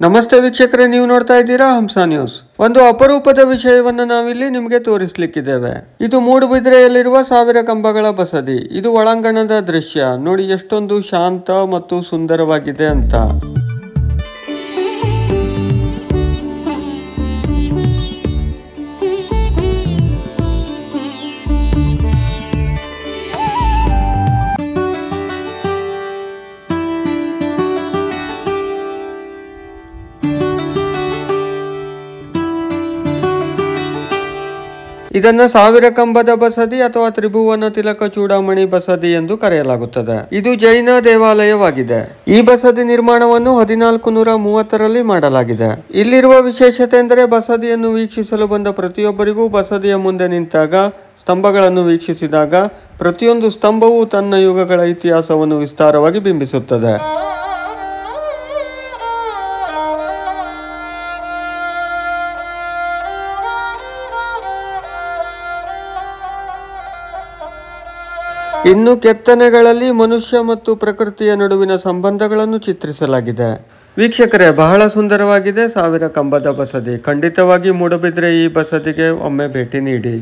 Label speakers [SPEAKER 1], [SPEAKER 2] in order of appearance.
[SPEAKER 1] ನಮಸ್ತೆ ವೀಕ್ಷಕರೇ, ನೀವು ನೋಡ್ತಾ ಇದ್ದೀರಾ ಹಂಸ ನ್ಯೂಸ್. ಒಂದು ಅಪರೂಪದ ವಿಷಯವನ್ನು ನಾವಿಲ್ಲಿ ನಿಮಗೆ ತೋರಿಸಲಿಕ್ಕಿದ್ದೇವೆ. ಇದು ಮೂಡುಬಿದಿರೆಯಲ್ಲಿರುವ 1000 ಕಂಬಗಳ ಬಸದಿ. ಇದು ಒಳಾಂಗಣದ ದೃಶ್ಯ ನೋಡಿ, ಎಷ್ಟೊಂದು ಶಾಂತ ಮತ್ತು ಸುಂದರವಾಗಿದೆ ಅಂತ. ಇದನ್ನು 1000 ಕಂಬದ ಬಸದಿ ಅಥವಾ ತ್ರಿಭುವನ ತಿಲಕ ಚೂಡಾಮಣಿ ಬಸದಿ ಎಂದು ಕರೆಯಲಾಗುತ್ತದೆ. ಇದು ಜೈನ ದೇವಾಲಯವಾಗಿದೆ. ಈ ಬಸದಿ ನಿರ್ಮಾಣವನ್ನು 1430ರಲ್ಲಿ ಮಾಡಲಾಗಿದೆ. ಇಲ್ಲಿರುವ ವಿಶೇಷತೆ ಎಂದರೆ ಬಸದಿಯನ್ನು ವೀಕ್ಷಿಸಲು ಬಂದ ಪ್ರತಿಯೊಬ್ಬರಿಗೂ ಬಸದಿಯ ಮುಂದೆ ನಿಂತಾಗ, ಸ್ತಂಭಗಳನ್ನು ವೀಕ್ಷಿಸಿದಾಗ ಪ್ರತಿಯೊಂದು ಸ್ತಂಭವು ತನ್ನ ಯುಗಗಳ ಇತಿಹಾಸವನ್ನು ವಿಸ್ತಾರವಾಗಿ ಬಿಂಬಿಸುತ್ತದೆ. ಇನ್ನು ಕೆತ್ತನೆಗಳಲ್ಲಿ ಮನುಷ್ಯ ಮತ್ತು ಪ್ರಕೃತಿಯ ನಡುವಿನ ಸಂಬಂಧಗಳನ್ನು ಚಿತ್ರಿಸಲಾಗಿದೆ. ವೀಕ್ಷಕರೇ, ಬಹಳ ಸುಂದರವಾಗಿದೆ 1000 ಕಂಬದ ಬಸದಿ. ಖಂಡಿತವಾಗಿ ಮೂಡುಬಿದಿರೆ ಈ ಬಸದಿಗೆ ಒಮ್ಮೆ ಭೇಟಿ ನೀಡಿ.